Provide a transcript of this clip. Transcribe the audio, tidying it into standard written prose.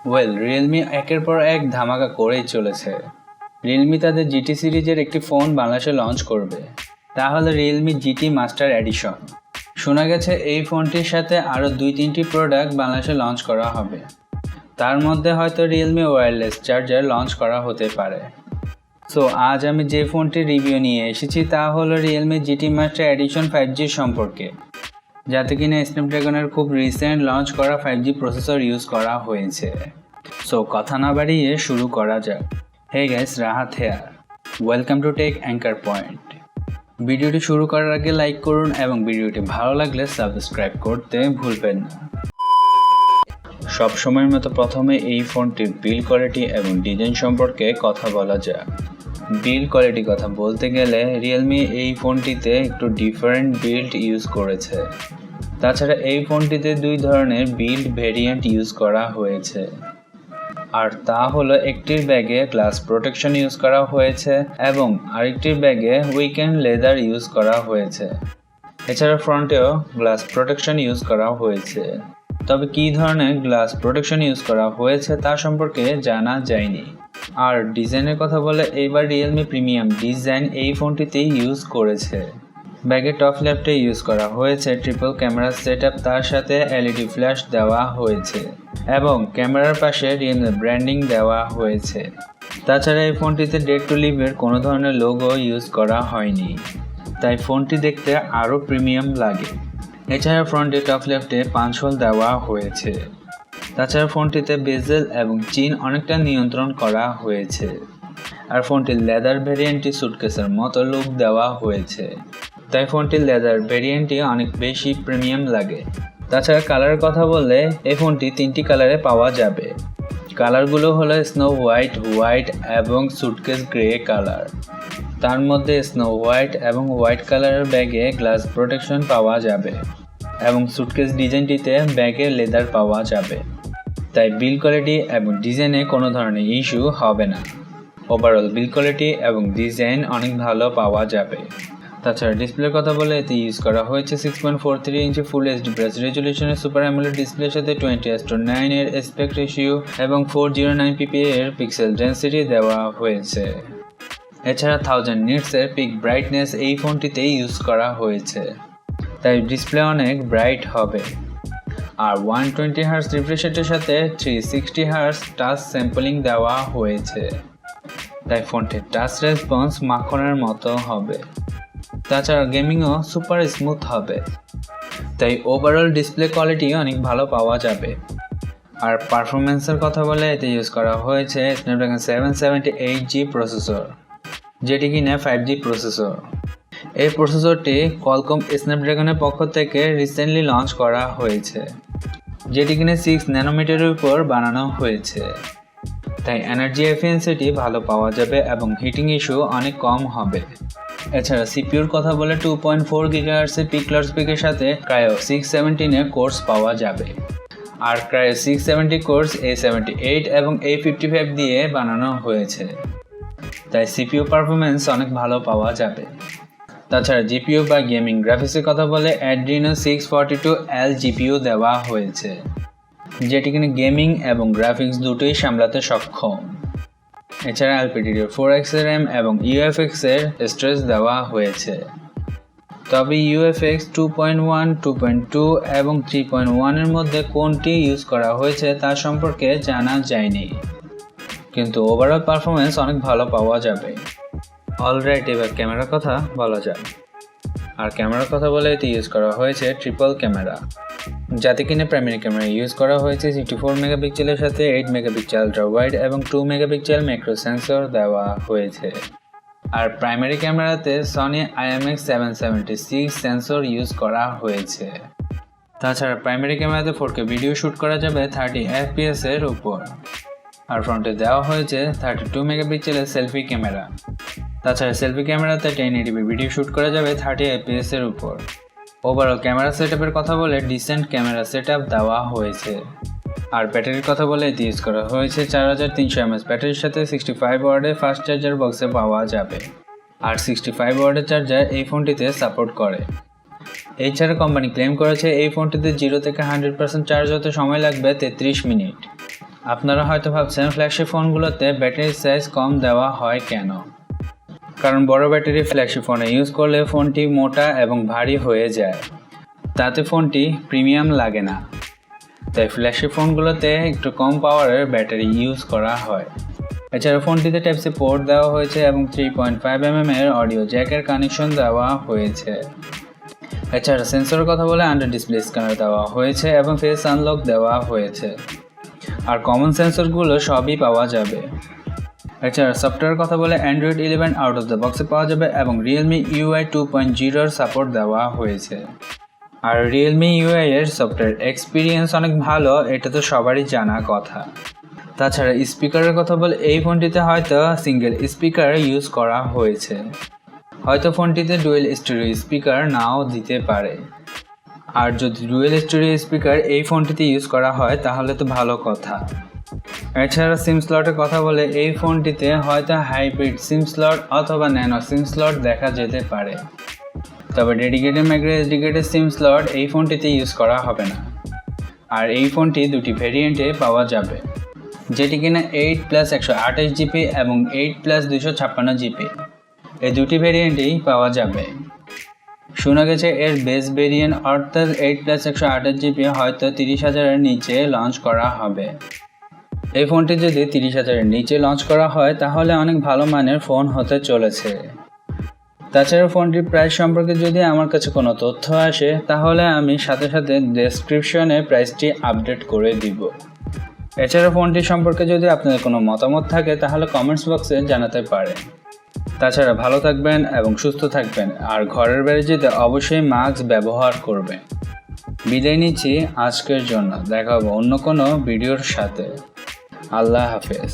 Realme একের পর এক ধামাকা করেই চলেছে। Realme তাদের GT সিরিজের একটি ফোন বাংলাদেশে লঞ্চ করবে। তা হলো Realme GT Master Edition। শোনা গেছে এই ফোনটির সাথে আরও 2-3টি প্রোডাক্ট বাংলাদেশে লঞ্চ করা হবে। তার মধ্যে হয়তো Realme ওয়্যারলেস চার্জার লঞ্চ করা হতে পারে। সো আজ আমি যে ফোনটির রিভিউ নিয়ে এসেছি তা হলো Realme GT Master Edition 5G সম্পর্কে, যাতে কিনা স্ন্যাপড্রাগনের খুব রিসেন্ট লঞ্চ করা 5G প্রসেসর ইউজ করা হয়েছে। সো কথা না বাড়িয়ে শুরু করা যাক। Hey guys, Rahat here. Welcome to tech anchor point. ভিডিওটি শুরু করার আগে লাইক করুন এবং ভিডিওটি ভালো লাগলে সাবস্ক্রাইব করতে ভুলবেন না। সব সময়ের মতো প্রথমে এই ফোনটির বিল্ড কোয়ালিটি এবং ডিজাইন সম্পর্কে কথা বলা যাক। বিল্ড কোয়ালিটি কথা বলতে গেলে Realme এই ফোনটিতে একটু ডিফারেন্ট বিল্ড ইউজ করেছে। তাছাড়া এই ফোনটিতে দুই ধরনের বিল্ড ভেরিয়েন্ট ইউজ করা হয়েছে, আর তা হলো একটির ব্যাগে গ্লাস প্রোটেকশন ইউজ করা হয়েছে এবং আরেকটির ব্যাগে উইকেন্ড লেদার ইউজ করা হয়েছে। এছাড়া ফ্রন্টেও গ্লাস প্রোটেকশন ইউজ করা হয়েছে, তবে কী ধরনের গ্লাস প্রোটেকশন ইউজ করা হয়েছে তা সম্পর্কে জানা যায়নি। আর ডিজাইনের কথা বলে এইবার Realme প্রিমিয়াম ডিজাইন এই ফোনটিতেই ইউজ করেছে। ব্যাগের টপ লেফটে ইউজ করা হয়েছে ট্রিপল ক্যামেরা সেটআপ, তার সাথে LED ফ্ল্যাশ দেওয়া হয়েছে এবং ক্যামেরার পাশে Realme ব্র্যান্ডিং দেওয়া হয়েছে। তাছাড়া এই ফোনটিতে ডেট টু লিভের কোনো ধরনের লোগো ইউজ করা হয়নি, তাই ফোনটি দেখতে আরও প্রিমিয়াম লাগে। এছাড়া ফ্রন্টে টপ লেফটে পাঞ্চ হোল দেওয়া হয়েছে। তাছাড়া ফোনটিতে বেজেল এবং চিন অনেকটা নিয়ন্ত্রণ করা হয়েছে। আর ফোনটির লেদার ভেরিয়েন্টটি সুটকেসের মতো লুক দেওয়া হয়েছে, তাই ফোনটির লেদার ভেরিয়েন্টটি অনেক বেশি প্রিমিয়াম লাগে। তাছাড়া কালারের কথা বললে এই ফোনটি 3টি কালারে পাওয়া যাবে। কালারগুলো হলো স্নো হোয়াইট, হোয়াইট এবং সুটকেস গ্রে কালার। তার মধ্যে স্নো হোয়াইট এবং হোয়াইট কালারের ব্যাগে গ্লাস প্রোটেকশন পাওয়া যাবে এবং সুটকেস ডিজাইনটিতে ব্যাগে লেদার পাওয়া যাবে, তাই বিল্ড কোয়ালিটি এবং ডিজাইনে কোনো ধরনের ইস্যু হবে না। ওভারঅল বিল্ড কোয়ালিটি এবং ডিজাইন অনেক ভালো পাওয়া যাবে। তাছাড়া ডিসপ্লের কথা বলে এতে ইউজ করা হয়েছে 6.43 ইঞ্চি ফুল এইচডি প্লাস রেজুলেশনের সুপার অ্যামোলেড ডিসপ্লের সাথে 20:9 এর অ্যাসপেক্ট রেশিও এবং 409 ppi এর পিক্সেল ডেন্সিটি দেওয়া হয়েছে। এছাড়া 1000 nits এর পিক ব্রাইটনেস এই ফোনটিতে ইউজ করা হয়েছে, তাই ডিসপ্লে অনেক ব্রাইট হবে। আর 120 Hz রিফ্রেশ রেটের সাথে 360 Hz টাচ স্যাম্পলিং দেওয়া হয়েছে, তাই ফোনটির টাচ রেসপন্স মাখনের মতো হবে। তাছাড়া গেমিংও সুপার স্মুথ হবে, তাই ওভারঅল ডিসপ্লে কোয়ালিটি অনেক ভালো পাওয়া যাবে। আর পারফরমেন্সের কথা বলে এতে ইউজ করা হয়েছে স্ন্যাপড্রাগন 778G প্রসেসর, যেটি কিনা 5G প্রসেসর। এই প্রসেসরটি কোয়ালকম স্ন্যাপড্রাগনের পক্ষ থেকে রিসেন্টলি লঞ্চ করা হয়েছে, যেটি কিনা 6 ন্যানোমিটারের উপর বানানো হয়েছে, তাই এনার্জি এফিসিয়েন্সিটি ভালো পাওয়া যাবে এবং হিটিং ইস্যু অনেক কম হবে। এছাড়া সিপিইউর কথা বলে 2.4 GHz এর পিক লাউড স্পিকের সাথে ক্রায়ো 617 এর কোর্স পাওয়া যাবে। আর ক্রায়ো 670 কোর্স A78 এবং A55 দিয়ে বানানো হয়েছে, তাই সিপিইউ পারফরমেন্স অনেক ভালো পাওয়া যাবে। তাছাড়া জিপিইউ বা গেমিং গ্রাফিক্সের কথা বলে Adreno 642L জিপিইউ দেওয়া হয়েছে, যেটি কিনা গেমিং এবং গ্রাফিক্স দুটোই সামলাতে সক্ষম। এছাড়া LPDDR4X এর RAM এবং UFX এর স্টোরেজ দেওয়া হয়েছে, তবে UFX 2.1, 2.2 এবং 3.1 এর মধ্যে কোনটি ইউজ করা হয়েছে তা সম্পর্কে জানা যায়নি, কিন্তু ওভারঅল পারফরমেন্স অনেক ভালো পাওয়া যাবে। অলরাইট, এবার ক্যামেরার কথা বলা যায়। আর ক্যামেরার কথা বলে এতে ইউজ করা হয়েছে ট্রিপল ক্যামেরা, যাতে কিনা প্রাইমারি ক্যামেরা ইউজ করা হয়েছে 64 মেগাপিক্সেলের সাথে 8 মেগাপিক্সেল আলট্রা ওয়াইড এবং 2 মেগাপিক্সেল ম্যাক্রো সেন্সর দেওয়া হয়েছে। আর প্রাইমারি ক্যামেরাতে সনি IMX776 সেন্সর ইউজ করা হয়েছে। তাছাড়া প্রাইমারি ক্যামেরাতে 4K ভিডিও শ্যুট করা যাবে 30 FPS এর উপর। আর ফ্রন্টে দেওয়া হয়েছে 32 মেগাপিক্সেলের সেলফি ক্যামেরা। তাছাড়া সেলফি ক্যামেরাতে 1080p ভিডিও শ্যুট করা যাবে 30 FPS এর উপর। ওভারঅল ক্যামেরা সেটআপের কথা বলে ডিসেন্ট ক্যামেরা সেটআপ দেওয়া হয়েছে। আর ব্যাটারির কথা বলে এটি ইউজ করা হয়েছে 4300 mAh ব্যাটারির সাথে 65 ওয়াটের ফাস্ট চার্জার বক্সে পাওয়া যাবে। আর 65 ওয়াটের চার্জার এই ফোনটিতে সাপোর্ট করে। এছাড়া কোম্পানি ক্লেম করেছে এই ফোনটিতে 0 থেকে 100% চার্জ হতে সময় লাগবে 33 মিনিট। আপনারা হয়তো ভাবছেন ফ্ল্যাগশিপ ফোনগুলোতে ব্যাটারি সাইজ কম দেওয়া হয় কেন? কারণ বড় ব্যাটারি ফ্ল্যাগশিপ ফোনে ইউজ করলে ফোনটি মোটা এবং ভারী হয়ে যায়, তাতে ফোনটি প্রিমিয়াম লাগে না। তাই ফ্ল্যাগশিপ ফোনগুলোতে একটু কম পাওয়ারের ব্যাটারি ইউজ করা হয়। এছাড়া ফোনটিতে টাইপ-সি পোর্ট দেওয়া হয়েছে এবং 3.5mm এর অডিও জ্যাকের কানেকশন দেওয়া হয়েছে। এছাড়া সেন্সরের কথা বলে আন্ডার ডিসপ্লে স্ক্যানার দেওয়া হয়েছে এবং ফেস আনলক দেওয়া হয়েছে। আর কমন সেন্সরগুলো সবই পাওয়া যাবে। এছাড়া সফটওয়্যার কথা বলে অ্যান্ড্রয়েড 11 আউট অফ দ্য বক্সে পাওয়া যাবে এবং Realme UI 2.0 এর সাপোর্ট দেওয়া হয়েছে। আর Realme UI এর সফটওয়্যার এক্সপিরিয়েন্স অনেক ভালো, এটা তো সবারই জানা কথা। তাছাড়া স্পিকারের কথা বলে এই ফোনটিতে হয়তো সিঙ্গেল স্পিকার ইউজ করা হয়েছে, হয়তো ফোনটিতে ডুয়েল স্টেরিও স্পিকার নাও দিতে পারে। আর যদি ডুয়েল স্টেরিও স্পিকার এই ফোনটিতে ইউজ করা হয় তাহলে তো ভালো কথা। এছাড়া সিম স্লটের কথা বলে এই ফোনটিতে হয়তো হাইব্রিড সিম স্লট অথবা ন্যানো সিম স্লট দেখা যেতে পারে, তবে ডেডিকেটেড মাইক্রো এসডি কার্ডের সিম স্লট এই ফোনটিতে ইউজ করা হবে না। আর এই ফোনটি দুটি ভেরিয়েন্টে পাওয়া যাবে, যেটি কিনা 8+128GB এবং 8+256GB, এই দুটি ভেরিয়েন্টেই পাওয়া যাবে। শোনা গেছে এর বেস ভেরিয়েন্ট অর্থাৎ 8+128GB হয়তো 30,000-এর নিচে লঞ্চ করা হবে। এই ফোনটি যদি 30,000-এর নিচে লঞ্চ করা হয় তাহলে অনেক ভালো মানের ফোন হতে চলেছে। তাছাড়া ফোনটির প্রাইস সম্পর্কে যদি আমার কাছে কোনো তথ্য আসে তাহলে আমি সাথে সাথে ডেসক্রিপশনে প্রাইসটি আপডেট করে দিব। এছাড়া ফোনটি সম্পর্কে যদি আপনাদের কোনো মতামত থাকে তাহলে কমেন্টস বক্সে জানাতে পারেন। তাছাড়া ভালো থাকবেন এবং সুস্থ থাকবেন, আর ঘরের বাইরে যেতে অবশ্যই মাস্ক ব্যবহার করবেন। বিদায় নিচ্ছি আজকের জন্য, দেখা হবে অন্য কোনো ভিডিওর সাথে। আল্লাহ হাফেজ।